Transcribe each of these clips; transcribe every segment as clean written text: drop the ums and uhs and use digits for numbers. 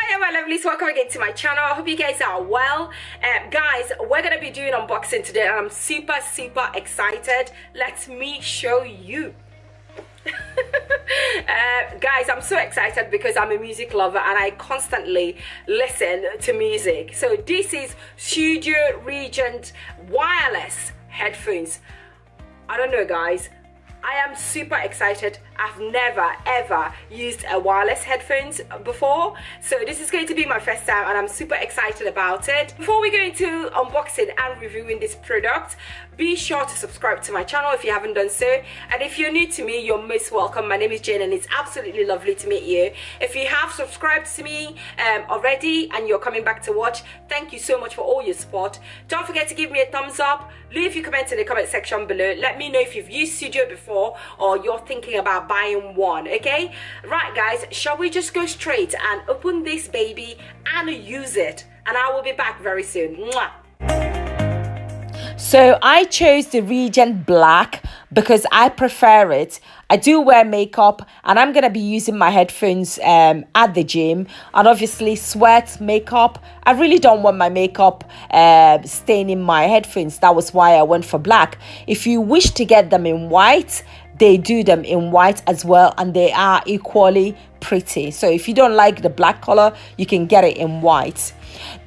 Hi my lovelies, welcome again to my channel. I hope you guys are well. Guys, we're gonna be doing unboxing today and I'm super excited. Let me show you. Guys, I'm so excited because I'm a music lover and I constantly listen to music. So this is Sudio Regent wireless headphones. I don't know guys, I am super excited. I've never ever used a wireless headphones before, so this is going to be my first time and I'm super excited about it. Before we go into unboxing and reviewing this product, be sure to subscribe to my channel if you haven't done so, and if you're new to me, you're most welcome. My name is Jane and it's absolutely lovely to meet you. If you have subscribed to me already and you're coming back to watch, thank you so much for all your support. Don't forget to give me a thumbs up, leave your comments in the comment section below. Let me know if you've used Sudio before or you're thinking about buying one. Okay, right guys, shall we just go straight and open this baby and use it, and I will be back very soon. Mwah. So I chose the Regent Black because I prefer it. I do wear makeup and I'm going to be using my headphones at the gym, and obviously sweat, makeup. I really don't want my makeup staining my headphones. That was why I went for black. If you wish to get them in white, they do them in white as well, and they are equally pretty. So if you don't like the black color, you can get it in white.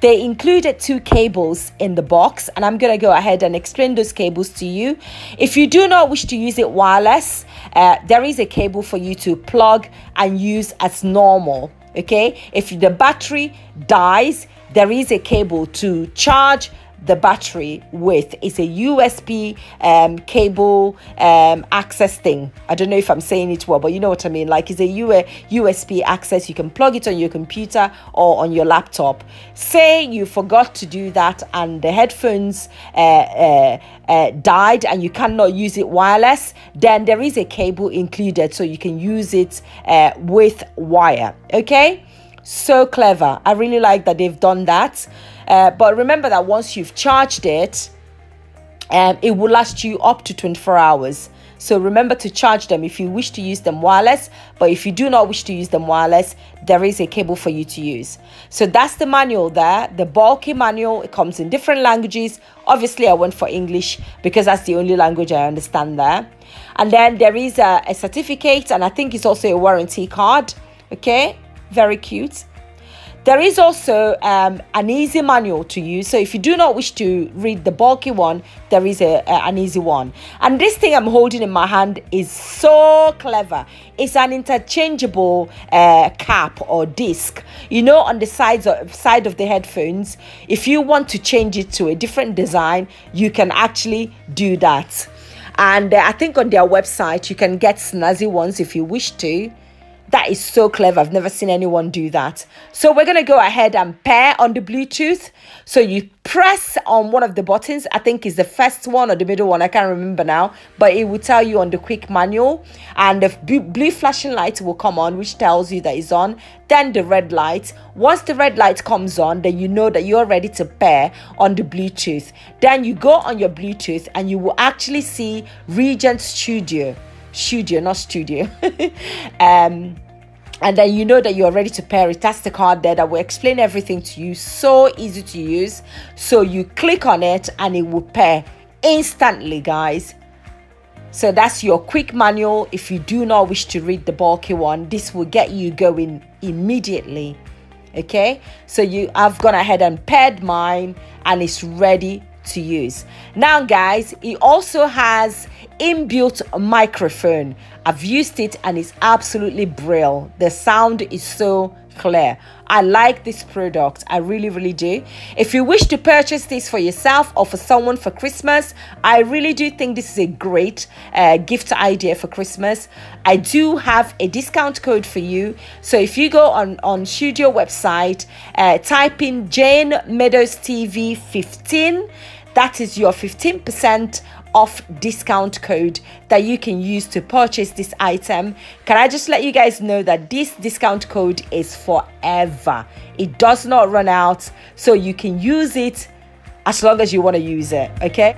They included 2 cables in the box, and I'm going to go ahead and explain those cables to you. If you do not wish to use it wireless, there is a cable for you to plug and use as normal. Okay, if the battery dies, there is a cable to charge the battery with. It's a USB cable access thing. I don't know if I'm saying it well, but you know what I mean. Like, it's a USB access. You can plug it on your computer or on your laptop. Say you forgot to do that and the headphones died and you cannot use it wireless, then there is a cable included so you can use it with wire. Okay, so clever. I really like that they've done that. But remember that once you've charged it, it will last you up to 24 hours. So remember to charge them if you wish to use them wireless. But if you do not wish to use them wireless, there is a cable for you to use. So that's the manual there, the bulky manual. It comes in different languages. Obviously, I went for English because that's the only language I understand there. And then there is a certificate, and I think it's also a warranty card. Okay, very cute. There is also an easy manual to use. So if you do not wish to read the bulky one, there is an easy one. And this thing I'm holding in my hand is so clever. It's an interchangeable cap or disc. You know, on the side of the headphones, if you want to change it to a different design, you can actually do that. And I think on their website, you can get snazzy ones if you wish to. That is so clever. I've never seen anyone do that. So we're going to go ahead and pair on the Bluetooth. So you press on one of the buttons. I think it's the first one or the middle one. I can't remember now. But it will tell you on the quick manual. And the blue flashing light will come on, which tells you that it's on. Then the red light. Once the red light comes on, then you know that you're ready to pair on the Bluetooth. Then you go on your Bluetooth and you will actually see Regent Sudio, not studio. And then you know that you're ready to pair it. That's the card there that will explain everything to you. So easy to use. So you click on it and it will pair instantly, guys. So that's your quick manual. If you do not wish to read the bulky one, this will get you going immediately. Okay, so I've gone ahead and paired mine and it's ready to use. Now guys, it also has inbuilt microphone. I've used it and it's absolutely brilliant. The sound is so clear. I like this product. I really do. If you wish to purchase this for yourself or for someone for Christmas, I really do think this is a great gift idea for Christmas. I do have a discount code for you. So if you go on Sudio website, type in Jane Meadows TV 15. That is your 15% off discount code that you can use to purchase this item. Can I just let you guys know that this discount code is forever. It does not run out, so you can use it as long as you want to use it. Okay,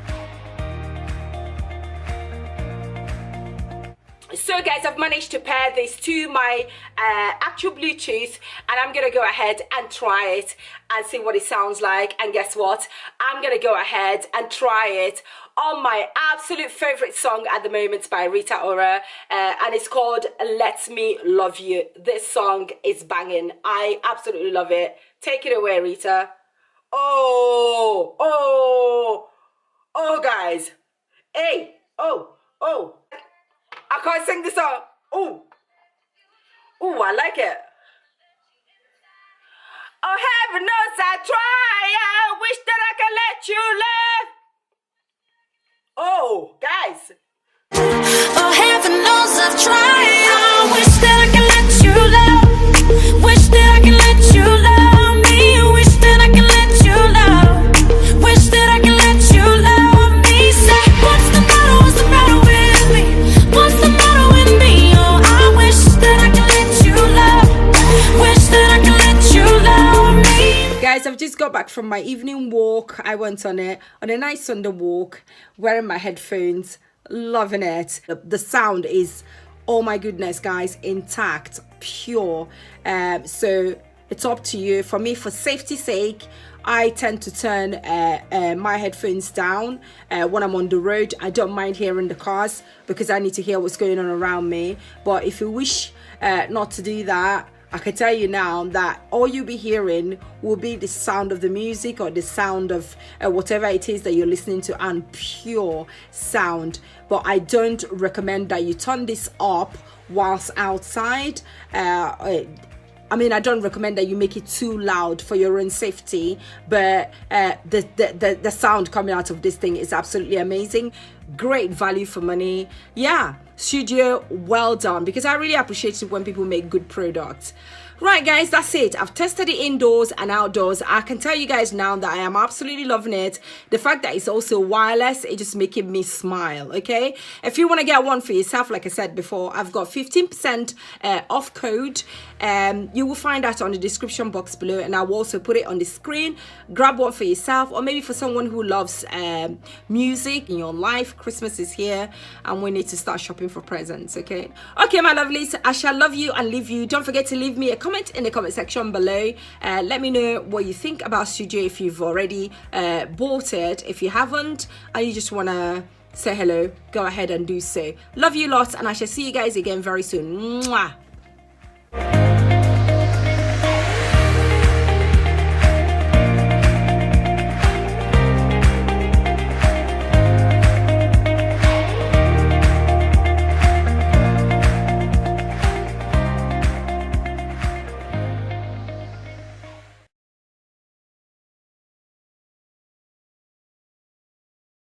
so So guys, I've managed to pair this to my actual Bluetooth, and I'm gonna go ahead and try it and see what it sounds like. And guess what? I'm gonna go ahead and try it on my absolute favorite song at the moment by Rita Ora, and it's called Let Me Love You. This song is banging. I absolutely love it. Take it away, Rita. Oh, oh, oh, guys. Hey, oh, oh. I can't sing this song. Oh, oh, I like it. Oh, heaven knows I try. I wish that I could let you live. Oh, guys. Oh, heaven knows I've tried. I wish that I could let you love. Wish that I could let you love me. Wish that I could let you love. Wish that I could let you love me. Say, what's the matter? What's the matter with me? What's the matter with me? Oh, I wish that I could let you love. Wish that I could let you love me. Guys, I've just got back from my evening walk. I went on a nice Sunday walk, wearing my headphones, loving it. The sound is, oh my goodness, guys, intact, pure. So it's up to you. For me, for safety's sake, I tend to turn my headphones down when I'm on the road. I don't mind hearing the cars because I need to hear what's going on around me. But if you wish not to do that, I can tell you now that all you'll be hearing will be the sound of the music or the sound of whatever it is that you're listening to, and pure sound. But I don't recommend that you turn this up whilst outside. I mean, I don't recommend that you make it too loud for your own safety, but the sound coming out of this thing is absolutely amazing. Great value for money. Yeah, Sudio, well done, because I really appreciate it when people make good products. Right, guys, that's it. I've tested it indoors and outdoors. I can tell you guys now that I am absolutely loving it. The fact that it's also wireless, it just making me smile. Okay, if you want to get one for yourself, like I said before, I've got 15% off code. You will find that on the description box below, and I will also put it on the screen. Grab one for yourself, or maybe for someone who loves music in your life. Christmas is here and we need to start shopping for presents. Okay, my lovelies, I shall love you and leave you. Don't forget to leave me a comment in the comment section below. Let me know what you think about Sudio, if you've already bought it. If you haven't and you just want to say hello, go ahead and do so. Love you lots, and I shall see you guys again very soon. Mwah.